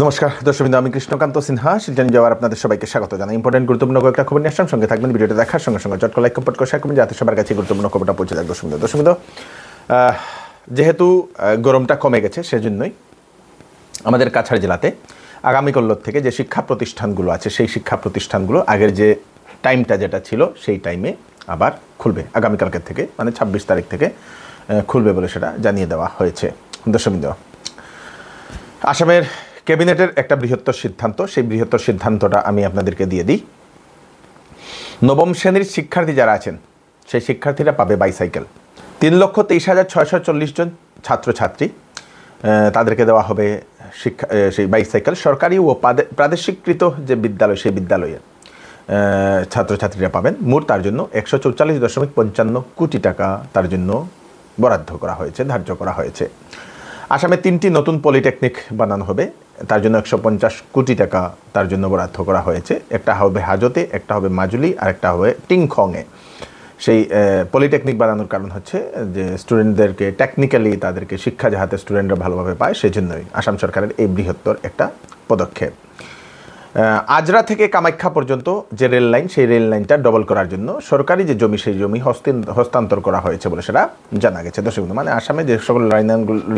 নমস্কার দর্শকবৃন্দ, আমি কৃষ্ণকান্ত সিনহা শিলচর যাওয়ার আপনাদের সবাইকে স্বাগত জানাই। ইম্পর্টেন্ট গুরুত্বপূর্ণ কয়েকটা খবর নিয়ে আসলাম, সঙ্গে থাকবেন। ভিডিওটা দেখার সঙ্গে সঙ্গে চটকা লাইক কমেন্ট করে শেয়ার করবেন যাতে সবার কাছে গুরুত্বপূর্ণ খবরটা পৌঁছে যায়। দর্শকবৃন্দ, যেহেতু গরমটা কমে গেছে সেজন্যই আমাদের কাছাড় জেলাতে আগামীকাল থেকে যে শিক্ষা প্রতিষ্ঠানগুলো আছে সেই শিক্ষা প্রতিষ্ঠানগুলো আগের যে টাইমটা যেটা ছিল সেই টাইমে আবার খুলবে। আগামীকালকের থেকে মানে 26 তারিখ থেকে খুলবে বলে সেটা জানিয়ে দেওয়া হয়েছে। দর্শকবৃন্দ, আসামের ক্যাবিনেটের একটা বৃহত্তর সিদ্ধান্ত, সেই বৃহত্তর সিদ্ধান্তটা আমি আপনাদেরকে দিয়ে দিই। নবম শ্রেণীর শিক্ষার্থী যারা আছেন সেই শিক্ষার্থীরা পাবে বাইসাইকেল। 3,23,640 জন ছাত্রছাত্রী তাদেরকে দেওয়া হবে সেই বাইসাইকেল। সরকারি ও প্রাদেশিককৃত যে বিদ্যালয় সেই বিদ্যালয়ে ছাত্রছাত্রীরা পাবেন। মোট তার জন্য 144.55 কোটি টাকা তার জন্য বরাদ্দ করা হয়েছে, ধার্য করা হয়েছে। আসামে 3টি নতুন পলিটেকনিক বানানো হবে, তার জন্য 150 কোটি টাকা তার জন্য বরাদ্দ করা হয়েছে। একটা হবে হাজতে, একটা হবে মাজুলি, আর একটা হবে টিংখংয়ে। সেই পলিটেকনিক বানানোর কারণ হচ্ছে যে স্টুডেন্টদেরকে টেকনিক্যালি তাদেরকে শিক্ষা যাহাতে স্টুডেন্টরা ভালোভাবে পায়, সেই জন্যই আসাম সরকারের এই বৃহত্তর একটা পদক্ষেপ। আজরা থেকে কামাখ্যা পর্যন্ত যে রেল লাইন, সেই রেল লাইনটা ডবল করার জন্য সরকারি যে জমি সেই জমি হস্তান্তর করা হয়েছে বলে সেটা জানা গেছে। দর্শকবৃন্দ, মানে আসামে যে সকল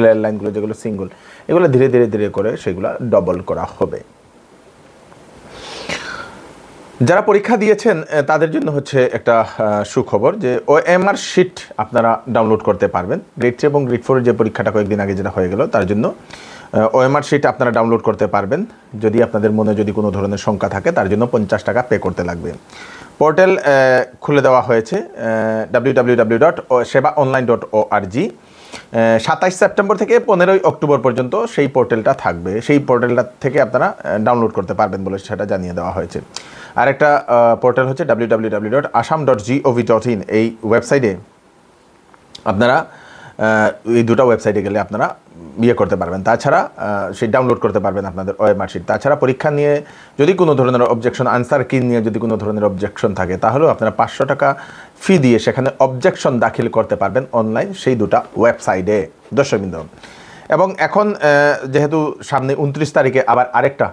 রেল লাইনগুলো যেগুলো সিঙ্গল, এগুলো ধীরে ধীরে ধীরে করে সেগুলো ডবল করা হবে। যারা পরীক্ষা দিয়েছেন তাদের জন্য হচ্ছে একটা সুখবর যে OMR শিট আপনারা ডাউনলোড করতে পারবেন। গ্রেড 3 এবং গ্রেড 4 যে পরীক্ষাটা কয়েকদিন আগে যেটা হয়ে গেল, তার জন্য OMR শিট আপনারা ডাউনলোড করতে পারবেন। যদি আপনাদের মনে যদি কোনো ধরনের শঙ্কা থাকে তার জন্য 50 টাকা পে করতে লাগবে। পোর্টাল খুলে দেওয়া হয়েছে www.sebaonline.org। 27 সেপ্টেম্বর থেকে 15 অক্টোবর পর্যন্ত সেই পোর্টালটা থাকবে। সেই পোর্টালটা থেকে আপনারা ডাউনলোড করতে পারবেন বলে সেটা জানিয়ে দেওয়া হয়েছে। আর একটা পোর্টাল হচ্ছে www.assam.gov.in। এই ওয়েবসাইটে আপনারা এই দুটো ওয়েবসাইটে গেলে আপনারা করতে পারবেন। তাছাড়া সেই ডাউনলোড করতে পারবেন আপনাদের OMR শিট। তাছাড়া পরীক্ষা নিয়ে যদি কোনো ধরনের অবজেকশন, আনসার কি নিয়ে যদি কোনো ধরনের অবজেকশন থাকে তাহলেও আপনারা 500 টাকা ফি দিয়ে সেখানে অবজেকশন দাখিল করতে পারবেন অনলাইন সেই দুটো ওয়েবসাইটে। দর্শকবৃন্দ, এবং এখন যেহেতু সামনে 29 তারিখে আবার আরেকটা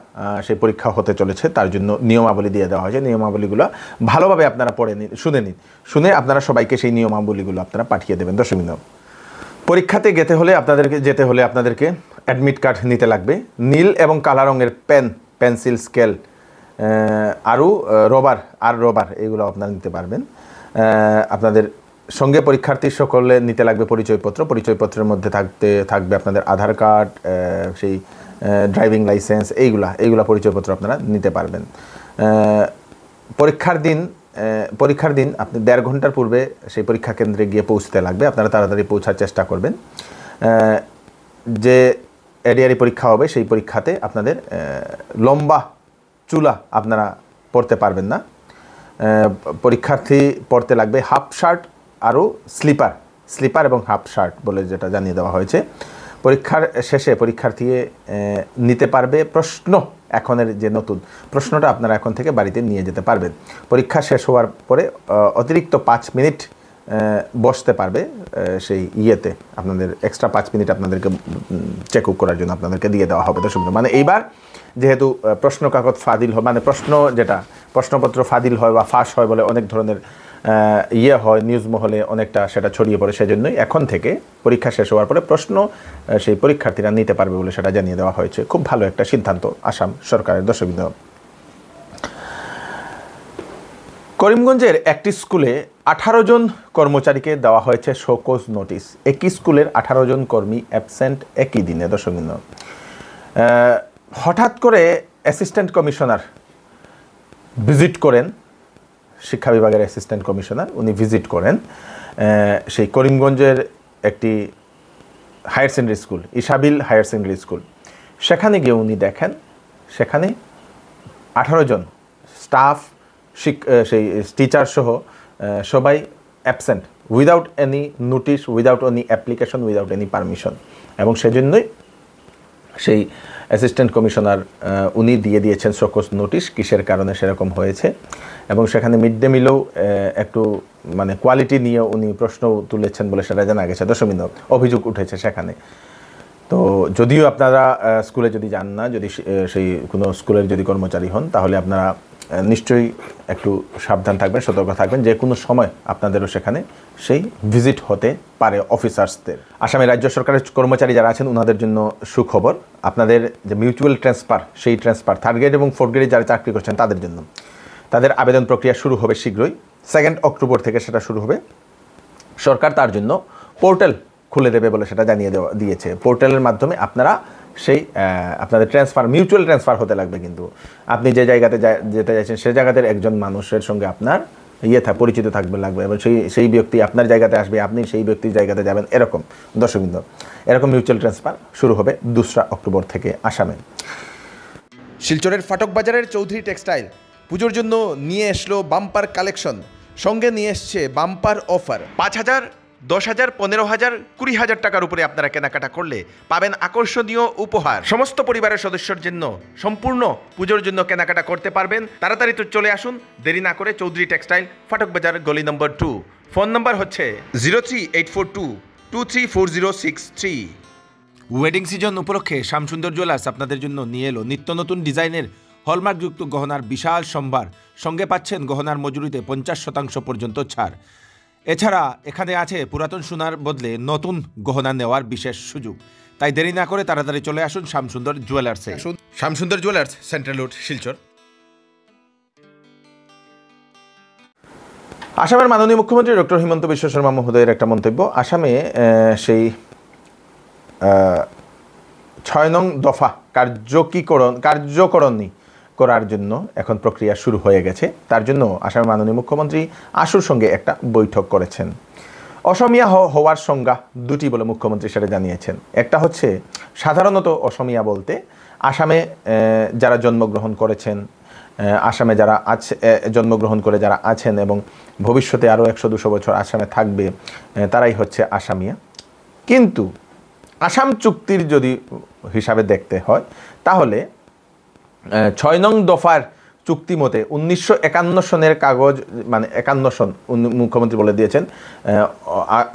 সেই পরীক্ষা হতে চলেছে, তার জন্য নিয়মাবলী দিয়ে দেওয়া হয়েছে। নিয়মাবলীগুলো ভালোভাবে আপনারা পড়ে নিন, শুনে আপনারা সবাইকে সেই নিয়মাবলীগুলো আপনারা পাঠিয়ে দেবেন। দর্শকবৃন্দ, পরীক্ষাতে যেতে হলে আপনাদেরকে অ্যাডমিট কার্ড নিতে লাগবে। নীল এবং কালা রঙের পেন, পেন্সিল, স্কেল আরও রবার এগুলো আপনারা নিতে পারবেন। আপনাদের সঙ্গে পরীক্ষার্থী সকলে নিতে লাগবে পরিচয়পত্রের মধ্যে থাকবে আপনাদের আধার কার্ড, সেই ড্রাইভিং লাইসেন্স, এইগুলা পরিচয়পত্র আপনারা নিতে পারবেন। পরীক্ষার দিন আপনি 1.5 ঘন্টার পূর্বে সেই পরীক্ষা কেন্দ্রে গিয়ে পৌঁছতে লাগবে। আপনারা তাড়াতাড়ি পৌঁছার চেষ্টা করবেন। যে এডিআরই পরীক্ষা হবে সেই পরীক্ষাতে আপনাদের লম্বা চুলা আপনারা পরতে পারবেন না। পরীক্ষার্থী পরতে লাগবে হাফ শার্ট আরও স্লিপার এবং হাফ শার্ট বলে যেটা জানিয়ে দেওয়া হয়েছে। পরীক্ষার শেষে পরীক্ষার্থী নিতে পারবে প্রশ্ন। এখনের যে নতুন প্রশ্নটা আপনারা এখন থেকে বাড়িতে নিয়ে যেতে পারবেন। পরীক্ষা শেষ হওয়ার পরে অতিরিক্ত 5 মিনিট বসতে পারবে সেই আপনাদের এক্সট্রা 5 মিনিট আপনাদেরকে চেক আপ করার জন্য আপনাদেরকে দিয়ে দেওয়া হবে। তো শুনবেন, মানে এইবার যেহেতু প্রশ্ন কাগজ ফাদিল হয়, মানে প্রশ্নপত্র ফাদিল হয় বা ফাঁস হয় বলে অনেক ধরনের হয়, নিউজ মহলে অনেকটা সেটা ছড়িয়ে পড়ে, সেজন্যই এখন থেকে পরীক্ষা শেষ হওয়ার পরে প্রশ্ন সেই পরীক্ষার্থীরা নিতে পারবে বলে সেটা জানিয়ে দেওয়া হয়েছে। খুব ভালো একটা সিদ্ধান্ত আসাম সরকারের। দর্শকবৃন্দ, করিমগঞ্জের একটি স্কুলে 18 জন কর্মচারীকে দেওয়া হয়েছে শোকজ নোটিশ। একই স্কুলের 18 জন কর্মী অ্যাবসেন্ট একই দিনে। দর্শকবৃন্দ, হঠাৎ করে অ্যাসিস্ট্যান্ট কমিশনার ভিজিট করেন, শিক্ষা বিভাগের অ্যাসিস্ট্যান্ট কমিশনার উনি ভিজিট করেন সেই করিমগঞ্জের একটি higher secondary school, Isabil higher secondary school. সেখানে গিয়ে উনি দেখেন সেখানে 18 জন স্টাফ, সেই টিচার সহ সবাই absent, without any notice, without any application, without any permission. এবং সেজন্যই সেই অ্যাসিস্ট্যান্ট কমিশনার উনি দিয়ে দিয়েছেন শোকজ নোটিশ কিসের কারণে সেরকম হয়েছে। এবং সেখানে মিড ডে মিলেও একটু মানে কোয়ালিটি নিয়ে উনি প্রশ্ন তুলেছেন বলে সেটা জানা গেছে। দর্শকবৃন্দ, অভিযোগ উঠেছে সেখানে। তো যদিও আপনারা স্কুলে যদি যান না, যদি সেই কোনো স্কুলের যদি কর্মচারী হন, তাহলে আপনারা নিশ্চয়ই একটু সাবধান থাকবেন, সতর্ক থাকবেন। যে কোনো সময় আপনাদেরও সেখানে সেই ভিজিট হতে পারে অফিসার্সদের। আসামে রাজ্য সরকারের কর্মচারী যারা আছেন ওনাদের জন্য সুখবর, আপনাদের যে মিউচুয়াল ট্রান্সফার, সেই ট্রান্সফার 3rd গ্রেড এবং 4th গ্রেডে যারা চাকরি করছেন তাদের জন্য, তাদের আবেদন প্রক্রিয়া শুরু হবে শীঘ্রই। 2 অক্টোবর থেকে সেটা শুরু হবে। সরকার তার জন্য পোর্টাল খুলে দেবে বলে সেটা জানিয়ে দিয়েছে। পোর্টালের মাধ্যমে আপনারা সেই আপনাদের ট্রান্সফার, মিউচুয়াল ট্রান্সফার হতে লাগবে। কিন্তু আপনি যে জায়গাতে যেতে চাইছেন সেই জায়গাতে একজন মানুষের সঙ্গে আপনার পরিচিত থাকবে লাগবে, এবং সেই ব্যক্তি আপনার জায়গাতে আসবে, আপনি সেই ব্যক্তির জায়গাতে যাবেন, এরকম দর্শকবৃন্দ। এরকম মিউচুয়াল ট্রান্সফার শুরু হবে 2 অক্টোবর থেকে আসামে। শিলচরের ফাটক বাজারের চৌধুরী টেক্সটাইল পুজোর জন্য নিয়ে এসলো বাম্পার কালেকশন, সঙ্গে নিয়ে এসছে বাম্পার অফার। 5,000, 10,000, 15,000, 20,000 টাকার উপরে আপনারা কেনাকাটা করলে পাবেন আকর্ষণীয় উপহার। সমস্ত পরিবারের সদস্যর জন্য সম্পূর্ণ পুজোর জন্য কেনাকাটা করতে পারবেন। তাড়াতাড়ি তো চলে আসুন, দেরি না করে চৌধুরী টেক্সটাইল, ফাটক বাজার, গলি নম্বর 2। ফোন নম্বর হচ্ছে 038422340663। ওয়েডিং সিজন উপলক্ষে শ্যামসুন্দর জুয়েলার্স আপনাদের জন্য নিয়ে এলো নিত্য নতুন ডিজাইনের হলমার্কযুক্ত গহনার বিশাল সম্ভার। সঙ্গে পাচ্ছেন গহনার মজুরিতে 50% পর্যন্ত ছাড়। এছাড়া এখানে আছে পুরাতন সোনার বদলে নতুন গহনা নেওয়ার বিশেষ সুযোগ। তাই দেরি না করে তাড়াতাড়ি চলে আসুন শ্যামসুন্দর জুয়েলার্সে। Shyamsundar jewellers, central road, Silchar. আসামের মাননীয় মুখ্যমন্ত্রী ডক্টর হিমন্ত বিশ্ব শর্মা মহোদয়ের একটা মন্তব্য। আসামে সেই 6 নং দফা কার্যকরণী করার জন্য এখন প্রক্রিয়া শুরু হয়ে গেছে। তার জন্য আসামের মাননীয় মুখ্যমন্ত্রী আশুর সঙ্গে একটা বৈঠক করেছেন। অসমীয়া হওয়ার সংজ্ঞা 2টি বলে মুখ্যমন্ত্রী সেটা জানিয়েছেন। একটা হচ্ছে সাধারণত অসমীয়া বলতে আসামে যারা জন্মগ্রহণ করেছেন, আসামে যারা জন্মগ্রহণ করে যারা আছেন এবং ভবিষ্যতে আরও 100-200 বছর আসামে থাকবে, তারাই হচ্ছে আসামিয়া। কিন্তু আসাম চুক্তির যদি হিসাবে দেখতে হয় তাহলে 6 নং দফার চুক্তি মতে 1951 সনের কাগজ, মানে 51 সন মুখ্যমন্ত্রী বলে দিয়েছেন,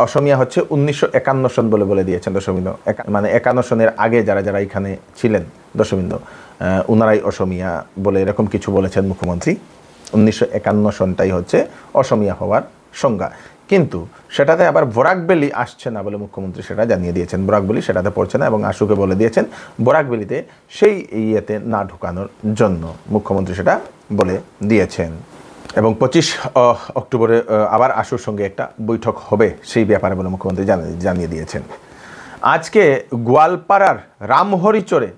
অসমীয়া হচ্ছে 1951 সন বলে দিয়েছেন দর্শকবৃন্দ। মানে 51 সনের আগে যারা যারা এখানে ছিলেন দর্শকবৃন্দ, ওনারাই অসমীয়া বলে এরকম কিছু বলেছেন মুখ্যমন্ত্রী। 1951 সনটাই হচ্ছে অসমীয়া হওয়ার সংজ্ঞা। কিন্তু সেটাতে আবার বরাকবেলি আসছে না বলে মুখ্যমন্ত্রী সেটা জানিয়ে দিয়েছেন। বরাকবেলি সেটাতে পড়ছে না এবং আশুকে বলে দিয়েছেন বরাকবেলিতে সেই ইয়েতে না ঢুকানোর জন্য মুখ্যমন্ত্রী সেটা বলে দিয়েছেন। এবং 25 অক্টোবরে আবার আশুর সঙ্গে একটা বৈঠক হবে সেই ব্যাপারে বলে মুখ্যমন্ত্রী জানিয়ে দিয়েছেন। আজকে গোয়ালপাড়ার রামহরিচরে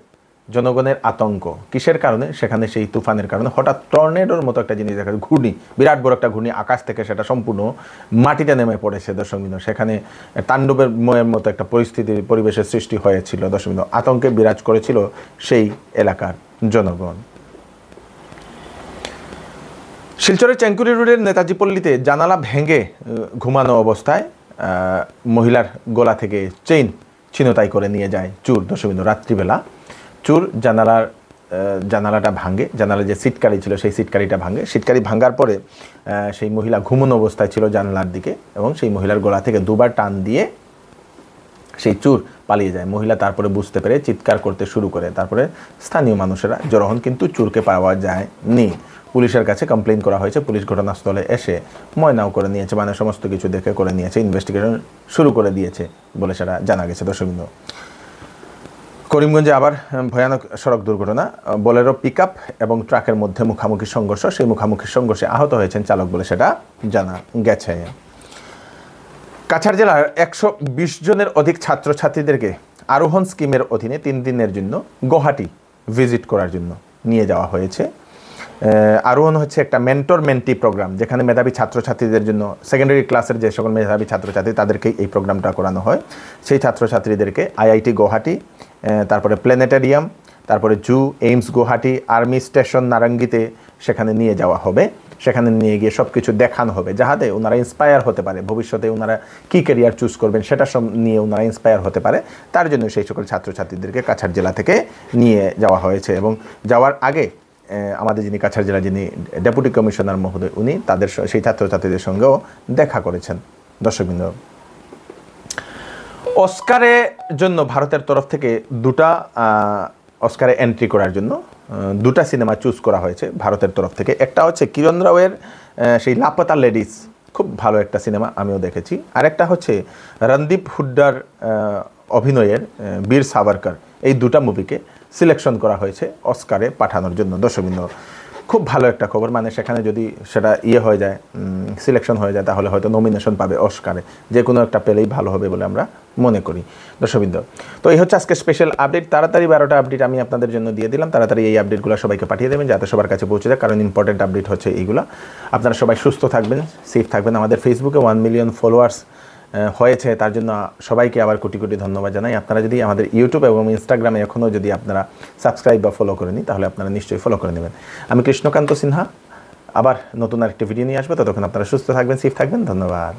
জনগণের আতঙ্ক কিসের কারণে? সেখানে সেই তুফানের কারণে হঠাৎ টর্নেডোর মতো একটা জিনিস দেখা যায়, ঘূর্ণি, বিরাট বড় একটা ঘূর্ণি আকাশ থেকে সেটা সম্পূর্ণ মাটিতে নেমে পড়েছে দর্শকবৃন্দ। সেখানে তাণ্ডবের মতো একটা পরিবেশের সৃষ্টি হয়েছিল দর্শকবৃন্দ। আতঙ্কে বিরাজ করেছিল সেই এলাকার জনগণ। শিলচরের চেঙ্কুরি রোডের নেতাজি পল্লীতে জানালা ভেঙে ঘুমানো অবস্থায় মহিলার গলা থেকে চেইন ছিনতাই করে নিয়ে যায় চোর দর্শকবৃন্দ। রাত্রিবেলা চোর জানালাটা ভাঙে, জানালা যে সিটকারি ছিল সেই সিটকারিটা ভাঙে। সিটকারি ভাঙার পরে সেই মহিলা ঘুমনো অবস্থায় ছিল জানালার দিকে, এবং সেই মহিলার গলা থেকে 2বার টান দিয়ে সেই চোর পালিয়ে যায়। মহিলা তারপরে বুঝতে পেরে চিৎকার করতে শুরু করে। তারপরে স্থানীয় মানুষেরা জড়ো হন, কিন্তু চোরকে পাওয়া যায়নি। পুলিশের কাছে কমপ্লেন করা হয়েছে। পুলিশ ঘটনাস্থলে এসে ময়নাও করে নিয়েছে, মানে সমস্ত কিছু দেখে করে নিয়েছে, ইনভেস্টিগেশন শুরু করে দিয়েছে বলে সেটা জানা গেছে দর্শকবৃন্দ। করিমগঞ্জে আবার ভয়ানক সড়ক দুর্ঘটনা, বোলেরো পিকআপ এবং ট্রাকের মধ্যে মুখোমুখি সংঘর্ষ। সেই মুখোমুখি সংঘর্ষে আহত হয়েছেন চালক বলে সেটা জানা গেছে। কাছাড় জেলার 120 জনের অধিক ছাত্রছাত্রীদেরকে আরোহণ স্কিমের অধীনে 3 দিনের জন্য গুয়াহাটি ভিজিট করার জন্য নিয়ে যাওয়া হয়েছে। আরোহণ হচ্ছে একটা মেন্টর মেন্টি প্রোগ্রাম, যেখানে মেধাবী ছাত্রছাত্রীদের জন্য সেকেন্ডারি ক্লাসের যে সকল মেধাবী ছাত্রছাত্রী তাদেরকেই এই প্রোগ্রামটা করানো হয়। সেই ছাত্রছাত্রীদেরকে IIT গুয়াহাটি, তারপরে প্ল্যানেটারিয়াম, তারপরে জু, এইমস গুয়াহাটি, আর্মি স্টেশন নারাঙ্গিতে সেখানে নিয়ে যাওয়া হবে। সেখানে নিয়ে গিয়ে সব কিছু দেখানো হবে, যাহাতে ওনারা ইন্সপায়ার হতে পারে, ভবিষ্যতে ওনারা কী ক্যারিয়ার চুজ করবেন সেটা সব নিয়ে ওনারা ইন্সপায়ার হতে পারে। তার জন্য সেই সকল ছাত্রছাত্রীদেরকে কাছাড় জেলা থেকে নিয়ে যাওয়া হয়েছে। এবং যাওয়ার আগে আমাদের যিনি কাছাড় জেলা যিনি ডেপুটি কমিশনার মহোদয়, উনি তাদের সেই ছাত্রছাত্রীদের সঙ্গেও দেখা করেছেন দর্শকবৃন্দ। অস্কারে জন্য ভারতের তরফ থেকে দুটা অস্কারে এন্ট্রি করার জন্য দুটা সিনেমা চুজ করা হয়েছে ভারতের তরফ থেকে। একটা হচ্ছে কিরণ রাওয়ের সেই লাপাতা লেডিস, খুব ভালো একটা সিনেমা, আমিও দেখেছি। আরেকটা হচ্ছে রণদীপ হুড্ডার অভিনয়ের বীর সাভারকর। এই দুটা মুভিকে সিলেকশন করা হয়েছে অস্কারে পাঠানোর জন্য। দর্শকবৃন্দ, খুব ভালো একটা খবর, মানে সেখানে যদি সেটা হয়ে যায়, সিলেকশন হয়ে যায়, তাহলে হয়তো নমিনেশন পাবে অস্কারে, যে কোনো একটা পেলেই ভালো হবে বলে আমরা মনে করি। দর্শকবৃন্দ, তো এই হচ্ছে আজকে স্পেশাল আপডেট। তাড়াতাড়ি 12টা আপডেট আমি আপনাদের জন্য দিয়ে দিলাম। তাড়াতাড়ি এই আপডেটগুলো সবাইকে পাঠিয়ে দেবেন যাতে সবার কাছে পৌঁছে যায়, কারণ ইম্পর্টেন্ট আপডেট হচ্ছে এইগুলো। আপনারা সবাই সুস্থ থাকবেন, সেফ থাকবেন। আমাদের ফেসবুকে 1 মিলিয়ন ফলোয়ার্স হয়েছে, তার জন্য সবাইকে আবার কোটি কোটি ধন্যবাদ জানাই। আপনারা যদি আমাদের ইউটিউব এবং ইনস্টাগ্রামে এখনও যদি আপনারা সাবস্ক্রাইব বা ফলো করেনি, তাহলে আপনারা নিশ্চয়ই ফলো করে নেবেন। আমি কৃষ্ণকান্ত সিনহা, আবার নতুন আরেকটি ভিডিও নিয়ে আসবো। ততক্ষণ আপনারা সুস্থ থাকবেন, সেফ থাকবেন। ধন্যবাদ।